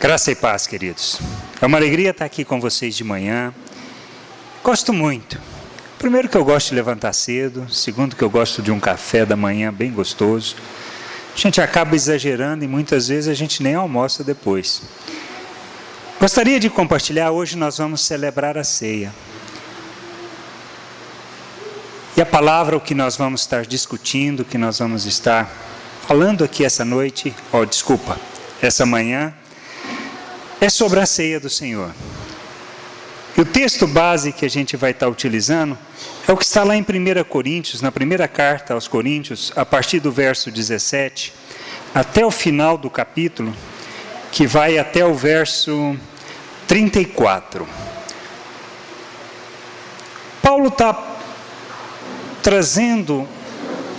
Graça e paz, queridos. É uma alegria estar aqui com vocês de manhã. Gosto muito. Primeiro que eu gosto de levantar cedo. Segundo que eu gosto de um café da manhã bem gostoso. A gente acaba exagerando e muitas vezes a gente nem almoça depois. Gostaria de compartilhar, hoje nós vamos celebrar a ceia. E a palavra, o que nós vamos estar discutindo, o que nós vamos estar falando aqui essa manhã, é sobre a ceia do Senhor. E o texto base que a gente vai estar utilizando é o que está lá em 1 Coríntios, na primeira carta aos Coríntios, a partir do verso 17, até o final do capítulo, que vai até o verso 34. Paulo está trazendo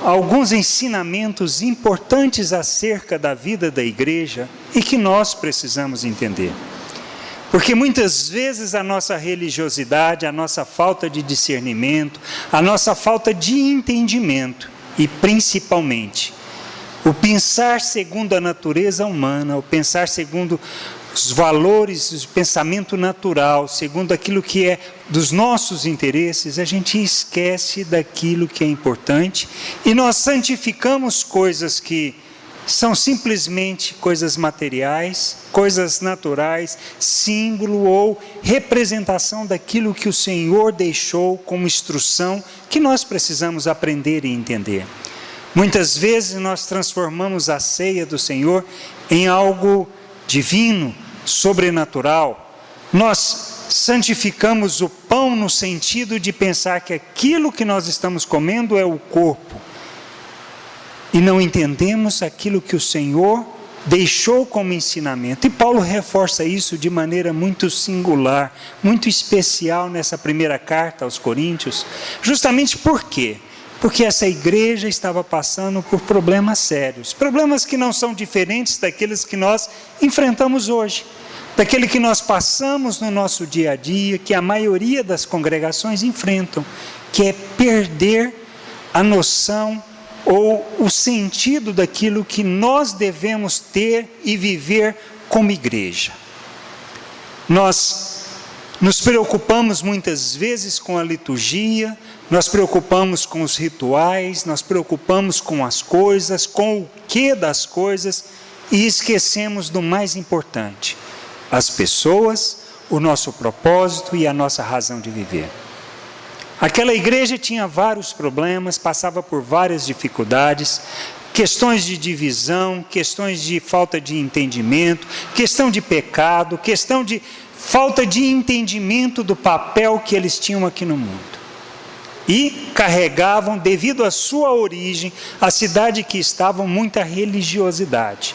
alguns ensinamentos importantes acerca da vida da igreja e que nós precisamos entender. Porque muitas vezes a nossa religiosidade, a nossa falta de discernimento, a nossa falta de entendimento e principalmente o pensar segundo a natureza humana, o pensar segundo os valores, o pensamento natural, segundo aquilo que é dos nossos interesses, a gente esquece daquilo que é importante e nós santificamos coisas que são simplesmente coisas materiais, coisas naturais, símbolo ou representação daquilo que o Senhor deixou como instrução que nós precisamos aprender e entender. Muitas vezes nós transformamos a ceia do Senhor em algo divino, sobrenatural. Nós santificamos o pão no sentido de pensar que aquilo que nós estamos comendo é o corpo. E não entendemos aquilo que o Senhor deixou como ensinamento. E Paulo reforça isso de maneira muito singular, muito especial nessa primeira carta aos Coríntios. Justamente por quê? Porque essa igreja estava passando por problemas sérios. Problemas que não são diferentes daqueles que nós enfrentamos hoje. Daquele que nós passamos no nosso dia a dia, que a maioria das congregações enfrentam. Que é perder a noção ou o sentido daquilo que nós devemos ter e viver como igreja. Nós nos preocupamos muitas vezes com a liturgia, nós preocupamos com os rituais, nós preocupamos com as coisas, com o que das coisas e esquecemos do mais importante, as pessoas, o nosso propósito e a nossa razão de viver. Aquela igreja tinha vários problemas, passava por várias dificuldades, questões de divisão, questões de falta de entendimento, questão de pecado, questão de falta de entendimento do papel que eles tinham aqui no mundo. E carregavam, devido à sua origem, a cidade que estavam, muita religiosidade.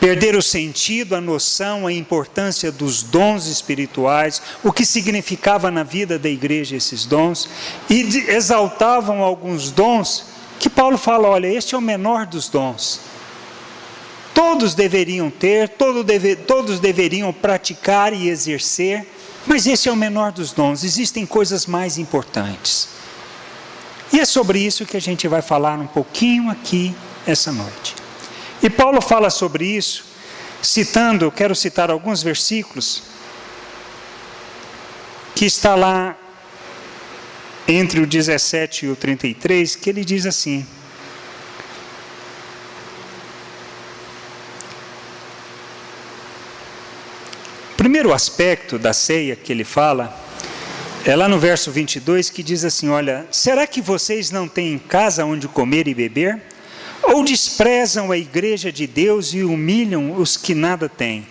Perder o sentido, a noção, a importância dos dons espirituais, o que significava na vida da igreja esses dons, e exaltavam alguns dons que Paulo fala, olha, este é o menor dos dons. Todos deveriam ter, todos deveriam praticar e exercer, mas esse é o menor dos dons, existem coisas mais importantes. E é sobre isso que a gente vai falar um pouquinho aqui essa noite. E Paulo fala sobre isso, citando, eu quero citar alguns versículos, que está lá entre o 17 e o 33, que ele diz assim: o primeiro aspecto da ceia que ele fala, é lá no verso 22, que diz assim, olha, será que vocês não têm casa onde comer e beber? Ou desprezam a igreja de Deus e humilham os que nada têm?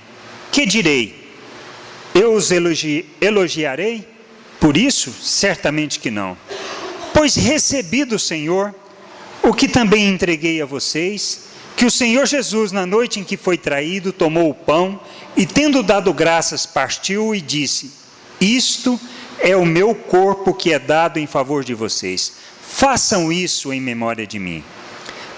Que direi? Eu os elogiarei? Por isso, certamente que não. Pois recebi do Senhor o que também entreguei a vocês, que o Senhor Jesus, na noite em que foi traído, tomou o pão e, tendo dado graças, partiu e disse, isto é o meu corpo que é dado em favor de vocês. Façam isso em memória de mim.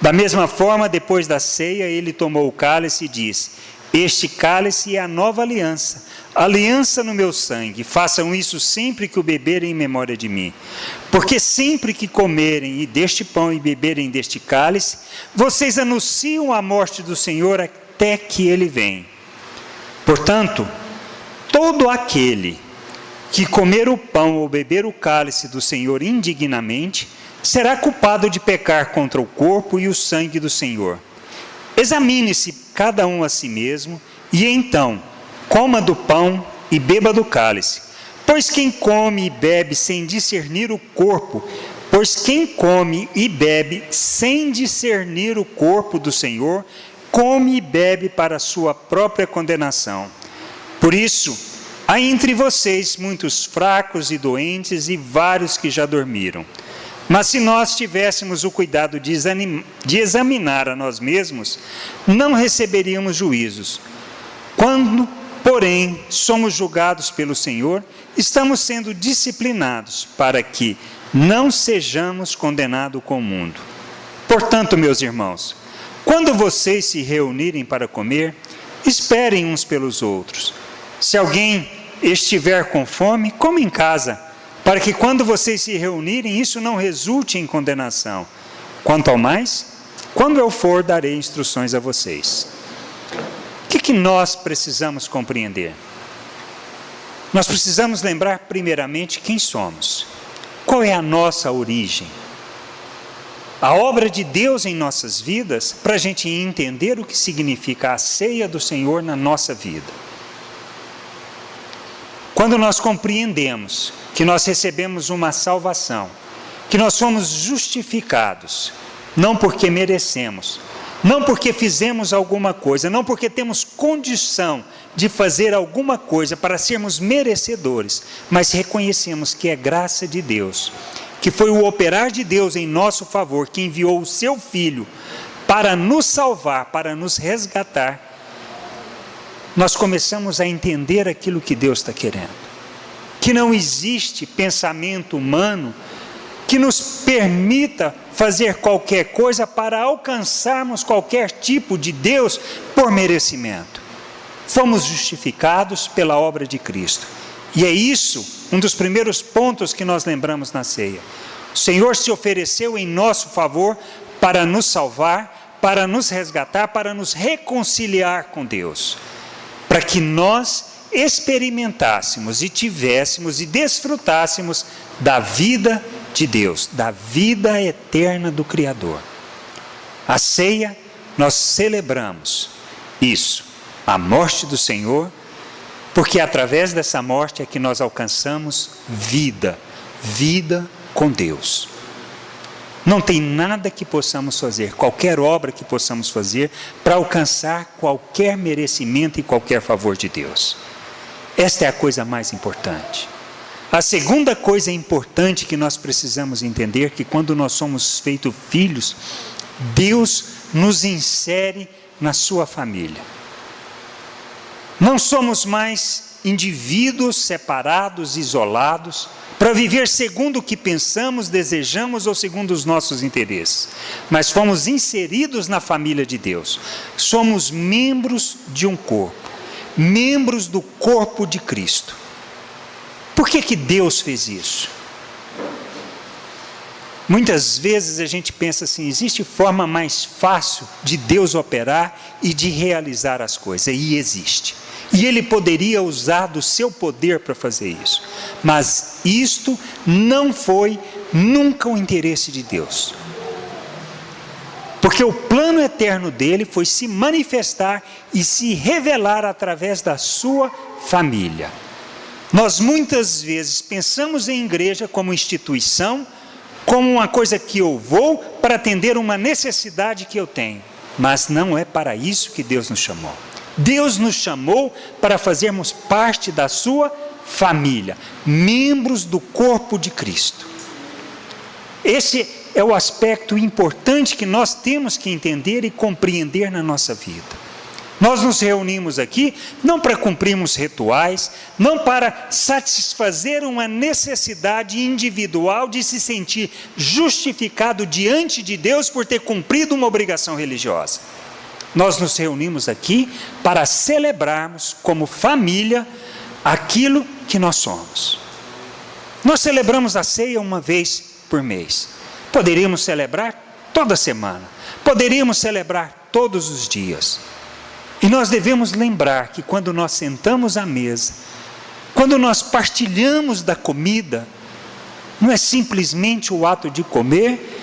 Da mesma forma, depois da ceia, ele tomou o cálice e disse, este cálice é a nova aliança, aliança no meu sangue. Façam isso sempre que o beberem em memória de mim. Porque sempre que comerem deste pão e beberem deste cálice, vocês anunciam a morte do Senhor até que ele venha. Portanto, todo aquele que comer o pão ou beber o cálice do Senhor indignamente, será culpado de pecar contra o corpo e o sangue do Senhor. Examine-se cada um a si mesmo, e então coma do pão e beba do cálice. Pois quem come e bebe sem discernir o corpo do Senhor, come e bebe para a sua própria condenação. Por isso, há entre vocês muitos fracos e doentes e vários que já dormiram. Mas se nós tivéssemos o cuidado de examinar a nós mesmos, não receberíamos juízos. Quando, porém, somos julgados pelo Senhor, estamos sendo disciplinados para que não sejamos condenados com o mundo. Portanto, meus irmãos, quando vocês se reunirem para comer, esperem uns pelos outros. Se alguém estiver com fome, coma em casa, para que quando vocês se reunirem, isso não resulte em condenação. Quanto ao mais, quando eu for, darei instruções a vocês. O que nós precisamos compreender? Nós precisamos lembrar primeiramente quem somos. Qual é a nossa origem? A obra de Deus em nossas vidas, para a gente entender o que significa a ceia do Senhor na nossa vida. Quando nós compreendemos que nós recebemos uma salvação, que nós somos justificados, não porque merecemos, não porque fizemos alguma coisa, não porque temos condição de fazer alguma coisa para sermos merecedores, mas reconhecemos que é graça de Deus, que foi o operar de Deus em nosso favor, que enviou o seu Filho para nos salvar, para nos resgatar. Nós começamos a entender aquilo que Deus está querendo. Que não existe pensamento humano que nos permita fazer qualquer coisa para alcançarmos qualquer tipo de Deus por merecimento. Fomos justificados pela obra de Cristo. E é isso, um dos primeiros pontos que nós lembramos na ceia. O Senhor se ofereceu em nosso favor para nos salvar, para nos resgatar, para nos reconciliar com Deus. Para que nós experimentássemos e tivéssemos e desfrutássemos da vida de Deus, da vida eterna do Criador. A ceia, nós celebramos isso, a morte do Senhor, porque através dessa morte é que nós alcançamos vida com Deus. Não tem nada que possamos fazer, qualquer obra que possamos fazer para alcançar qualquer merecimento e qualquer favor de Deus. Esta é a coisa mais importante. A segunda coisa importante que nós precisamos entender é que quando nós somos feitos filhos, Deus nos insere na sua família. Não somos mais indivíduos separados, isolados, para viver segundo o que pensamos, desejamos ou segundo os nossos interesses. Mas fomos inseridos na família de Deus. Somos membros de um corpo, membros do corpo de Cristo. Por que Deus fez isso? Muitas vezes a gente pensa assim, existe forma mais fácil de Deus operar e de realizar as coisas, e existe. E Ele poderia usar do seu poder para fazer isso. Mas isto não foi nunca o interesse de Deus. Porque o plano eterno dele foi se manifestar e se revelar através da sua família. Nós muitas vezes pensamos em igreja como instituição, como uma coisa que eu vou para atender uma necessidade que eu tenho. Mas não é para isso que Deus nos chamou. Deus nos chamou para fazermos parte da sua família, membros do corpo de Cristo. Esse é o aspecto importante que nós temos que entender e compreender na nossa vida. Nós nos reunimos aqui não para cumprirmos rituais, não para satisfazer uma necessidade individual de se sentir justificado diante de Deus por ter cumprido uma obrigação religiosa. Nós nos reunimos aqui para celebrarmos como família aquilo que nós somos. Nós celebramos a ceia uma vez por mês. Poderíamos celebrar toda semana. Poderíamos celebrar todos os dias. E nós devemos lembrar que quando nós sentamos à mesa, quando nós partilhamos da comida, não é simplesmente o ato de comer,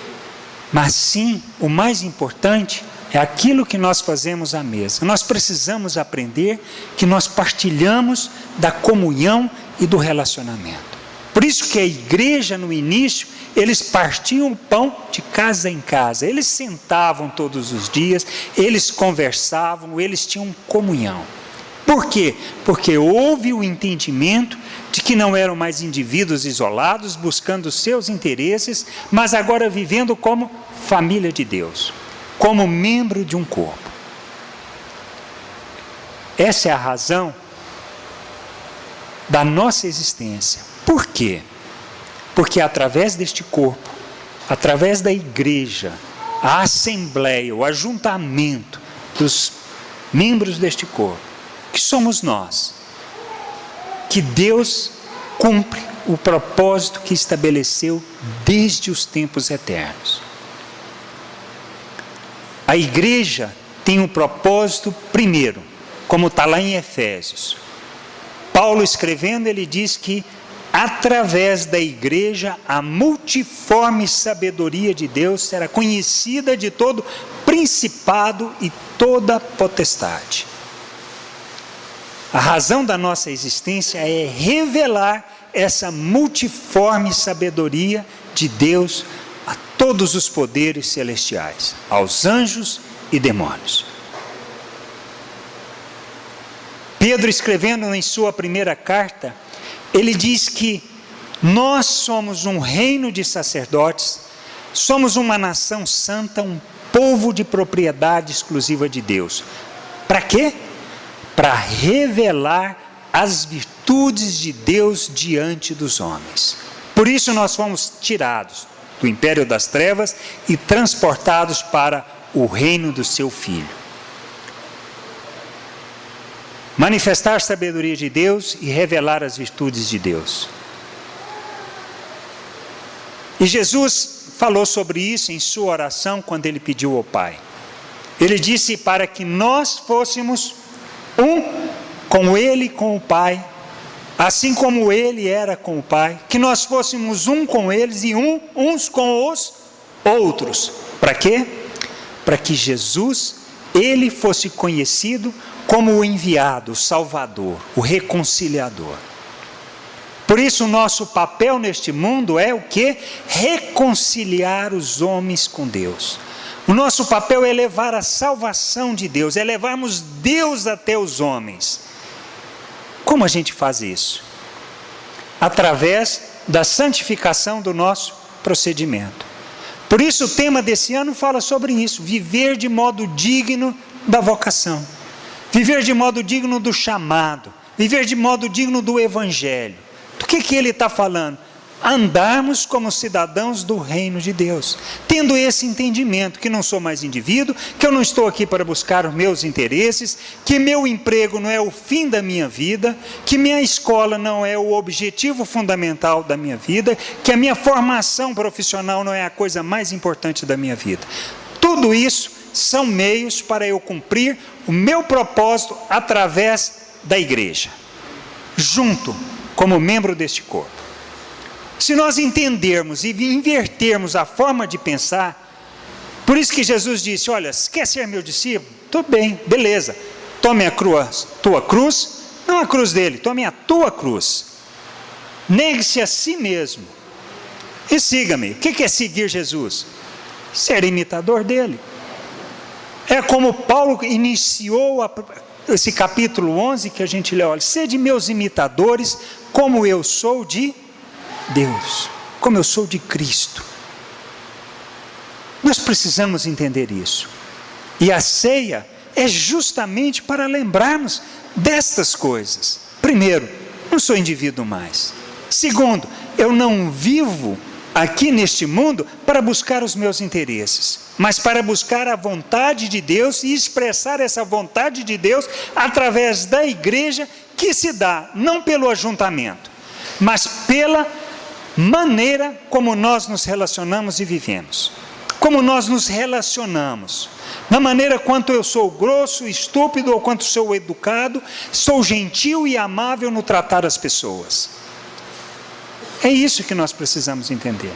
mas sim, o mais importante é aquilo que nós fazemos à mesa. Nós precisamos aprender que nós partilhamos da comunhão e do relacionamento. Por isso que a igreja, no início, eles partiam o pão de casa em casa. Eles sentavam todos os dias, eles conversavam, eles tinham comunhão. Por quê? Porque houve o entendimento de que não eram mais indivíduos isolados, buscando seus interesses, mas agora vivendo como família de Deus, como membro de um corpo. Essa é a razão da nossa existência. Por quê? Porque através deste corpo, através da igreja, a assembleia, o ajuntamento dos membros deste corpo, que somos nós, que Deus cumpre o propósito que estabeleceu desde os tempos eternos. A igreja tem um propósito primeiro, como está lá em Efésios. Paulo escrevendo, ele diz que através da igreja a multiforme sabedoria de Deus será conhecida de todo principado e toda potestade. A razão da nossa existência é revelar essa multiforme sabedoria de Deus a todos os poderes celestiais, aos anjos e demônios. Pedro, escrevendo em sua primeira carta, ele diz que nós somos um reino de sacerdotes, somos uma nação santa, um povo de propriedade exclusiva de Deus. Para quê? Para revelar as virtudes de Deus diante dos homens. Por isso nós fomos tirados do império das trevas e transportados para o reino do seu Filho. Manifestar a sabedoria de Deus e revelar as virtudes de Deus. E Jesus falou sobre isso em sua oração quando ele pediu ao Pai. Ele disse para que nós fôssemos um com Ele e com o Pai, assim como Ele era com o Pai, que nós fôssemos um com eles e uns com os outros. Para quê? Para que Jesus, Ele fosse conhecido como o enviado, o Salvador, o reconciliador. Por isso o nosso papel neste mundo é o quê? Reconciliar os homens com Deus. O nosso papel é levar a salvação de Deus, é levarmos Deus até os homens. Como a gente faz isso? Através da santificação do nosso procedimento. Por isso o tema desse ano fala sobre isso, viver de modo digno da vocação. Viver de modo digno do chamado, viver de modo digno do evangelho. Do que ele está falando? Andarmos como cidadãos do reino de Deus, tendo esse entendimento que não sou mais indivíduo, que eu não estou aqui para buscar os meus interesses, que meu emprego não é o fim da minha vida, que minha escola não é o objetivo fundamental da minha vida, que a minha formação profissional não é a coisa mais importante da minha vida. Tudo isso são meios para eu cumprir o meu propósito através da igreja, junto, como membro deste corpo. Se nós entendermos e invertermos a forma de pensar, por isso que Jesus disse, olha, se quer ser meu discípulo? Tudo bem, beleza, tome a tua cruz, não a cruz dele, tome a tua cruz, negue-se a si mesmo e siga-me. O que é seguir Jesus? Ser imitador dele. É como Paulo iniciou esse capítulo 11 que a gente lê, olha, sede meus imitadores, como eu sou de Deus, como eu sou de Cristo. Nós precisamos entender isso. E a ceia é justamente para lembrarmos destas coisas. Primeiro, não sou indivíduo mais. Segundo, eu não vivo aqui neste mundo para buscar os meus interesses, mas para buscar a vontade de Deus e expressar essa vontade de Deus através da igreja, que se dá não pelo ajuntamento, mas pela maneira como nós nos relacionamos e vivemos. como nós nos relacionamos, na maneira quanto eu sou grosso, estúpido, ou quanto sou educado, sou gentil e amável no tratar as pessoas. É isso que nós precisamos entender.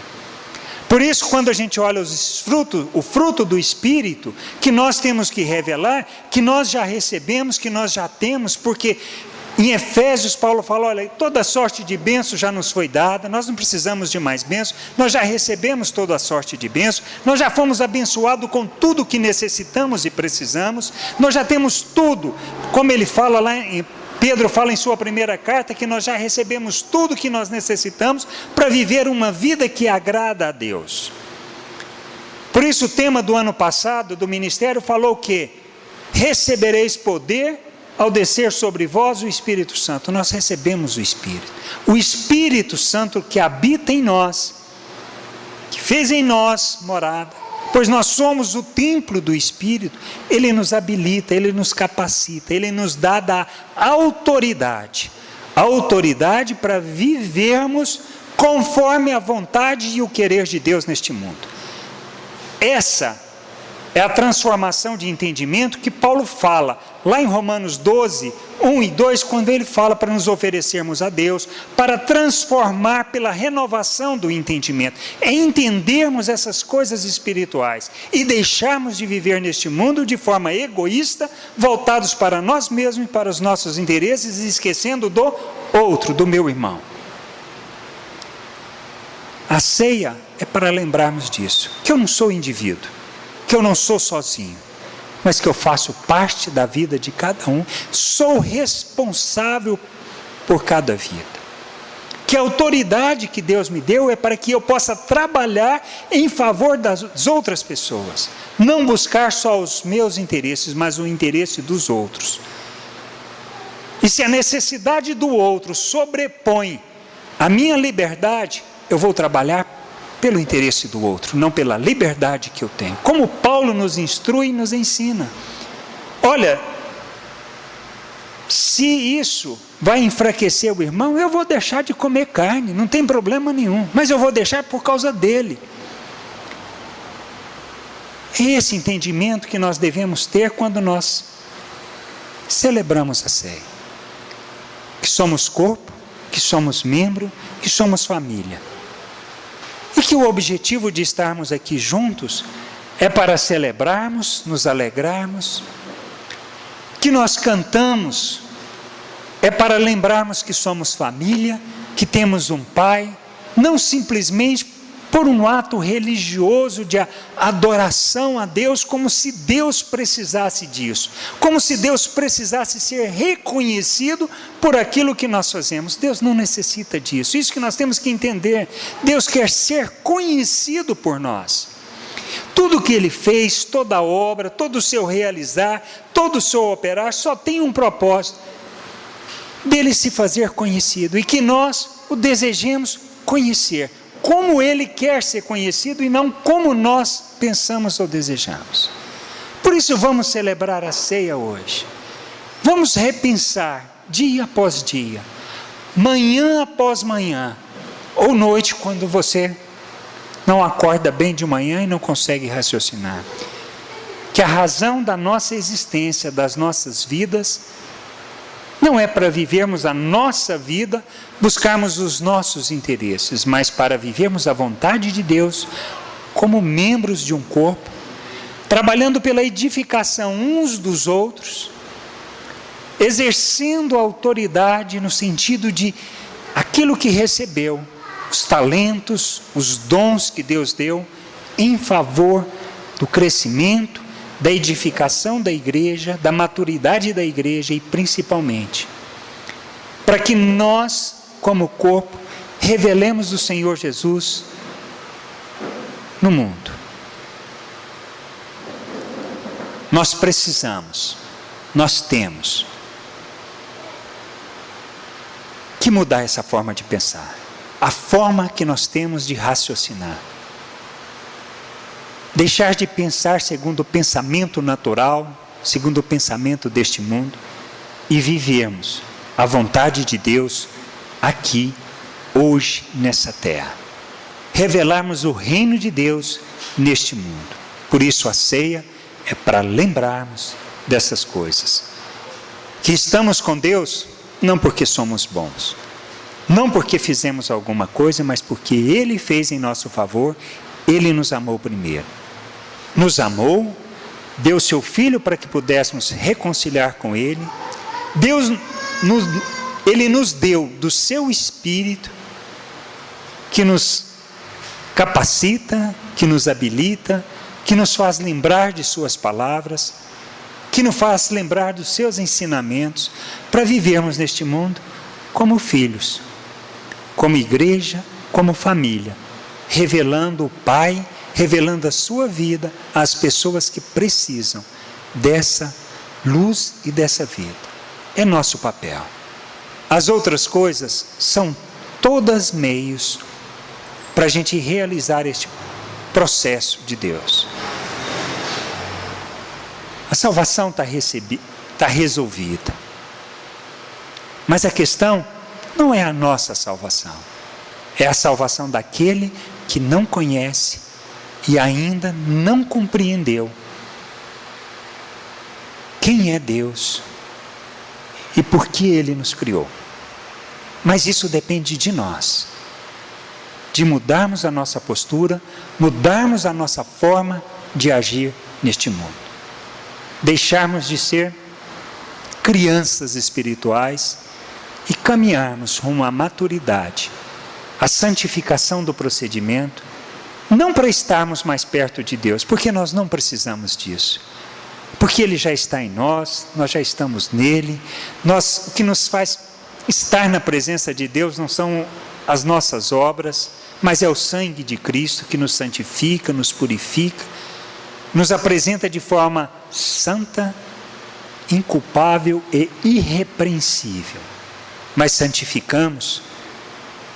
Por isso, quando a gente olha o fruto do Espírito, que nós temos que revelar, que nós já recebemos, que nós já temos, porque em Efésios, Paulo fala, olha, toda sorte de bênção já nos foi dada, nós não precisamos de mais bênçãos, nós já recebemos toda a sorte de bênção, nós já fomos abençoados com tudo o que necessitamos e precisamos, nós já temos tudo, como ele fala lá Pedro fala em sua primeira carta, que nós já recebemos tudo o que nós necessitamos para viver uma vida que agrada a Deus. Por isso o tema do ano passado, do ministério, falou que recebereis poder ao descer sobre vós o Espírito Santo. Nós recebemos o Espírito. O Espírito Santo que habita em nós, que fez em nós morada, pois nós somos o templo do Espírito, Ele nos habilita, Ele nos capacita, Ele nos dá da autoridade. A autoridade para vivermos conforme a vontade e o querer de Deus neste mundo. Essa é a transformação de entendimento que Paulo fala lá em Romanos 12, 1 e 2, quando ele fala para nos oferecermos a Deus, para transformar pela renovação do entendimento. É entendermos essas coisas espirituais e deixarmos de viver neste mundo de forma egoísta, voltados para nós mesmos e para os nossos interesses, e esquecendo do outro, do meu irmão. A ceia é para lembrarmos disso, que eu não sou indivíduo, que eu não sou sozinho, mas que eu faço parte da vida de cada um, sou responsável por cada vida. Que a autoridade que Deus me deu é para que eu possa trabalhar em favor das outras pessoas, não buscar só os meus interesses, mas o interesse dos outros. E se a necessidade do outro sobrepõe a minha liberdade, eu vou trabalhar pelo interesse do outro, não pela liberdade que eu tenho. Como Paulo nos instrui e nos ensina. Olha, se isso vai enfraquecer o irmão, eu vou deixar de comer carne, não tem problema nenhum, mas eu vou deixar por causa dele. É esse entendimento que nós devemos ter quando nós celebramos a ceia. Que somos corpo, que somos membro, que somos família. E que o objetivo de estarmos aqui juntos é para celebrarmos, nos alegrarmos, que nós cantamos, é para lembrarmos que somos família, que temos um Pai, não simplesmente por um ato religioso de adoração a Deus, como se Deus precisasse disso, como se Deus precisasse ser reconhecido por aquilo que nós fazemos. Deus não necessita disso, isso que nós temos que entender. Deus quer ser conhecido por nós. Tudo que Ele fez, toda a obra, todo o seu realizar, todo o seu operar, só tem um propósito, dele se fazer conhecido, e que nós o desejemos conhecer, como Ele quer ser conhecido e não como nós pensamos ou desejamos. Por isso vamos celebrar a ceia hoje. Vamos repensar dia após dia, manhã após manhã, ou noite quando você não acorda bem de manhã e não consegue raciocinar. Que a razão da nossa existência, das nossas vidas, não é para vivermos a nossa vida, buscarmos os nossos interesses, mas para vivermos a vontade de Deus como membros de um corpo, trabalhando pela edificação uns dos outros, exercendo a autoridade no sentido de aquilo que recebeu, os talentos, os dons que Deus deu, em favor do crescimento, da edificação da igreja, da maturidade da igreja e principalmente para que nós, como corpo, revelemos o Senhor Jesus no mundo. Nós precisamos, nós temos que mudar essa forma de pensar, a forma que nós temos de raciocinar. Deixar de pensar segundo o pensamento natural, segundo o pensamento deste mundo, e vivermos a vontade de Deus aqui, hoje, nessa terra. revelarmos o reino de Deus neste mundo. Por isso a ceia é para lembrarmos dessas coisas. Que estamos com Deus não porque somos bons, não porque fizemos alguma coisa, mas porque Ele fez em nosso favor. Ele nos amou primeiro. Nos amou, deu seu Filho para que pudéssemos reconciliar com Ele. Ele nos deu do seu Espírito, que nos capacita, que nos habilita, que nos faz lembrar de suas palavras, que nos faz lembrar dos seus ensinamentos, para vivermos neste mundo como filhos, como igreja, como família, revelando o Pai, revelando a sua vida às pessoas que precisam dessa luz e dessa vida. É nosso papel. As outras coisas são todas meios para a gente realizar este processo de Deus. A salvação está resolvida. Mas a questão não é a nossa salvação. É a salvação daquele que não conhece e ainda não compreendeu quem é Deus e por que Ele nos criou. Mas isso depende de nós, de mudarmos a nossa postura, mudarmos a nossa forma de agir neste mundo. Deixarmos de ser crianças espirituais e caminharmos rumo à maturidade, à santificação do procedimento, não para estarmos mais perto de Deus, porque nós não precisamos disso, porque Ele já está em nós, nós já estamos nele. O que nos faz estar na presença de Deus não são as nossas obras, mas é o sangue de Cristo que nos santifica, nos purifica, nos apresenta de forma santa, inculpável e irrepreensível. Mas santificamos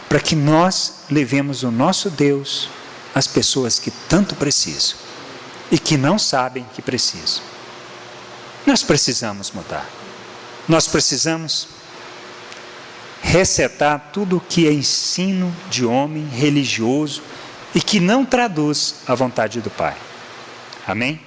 para que nós levemos o nosso Deus às pessoas que tanto precisam e que não sabem que precisam. Nós precisamos mudar. Nós precisamos resetar tudo o que é ensino de homem religioso e que não traduz a vontade do Pai. Amém?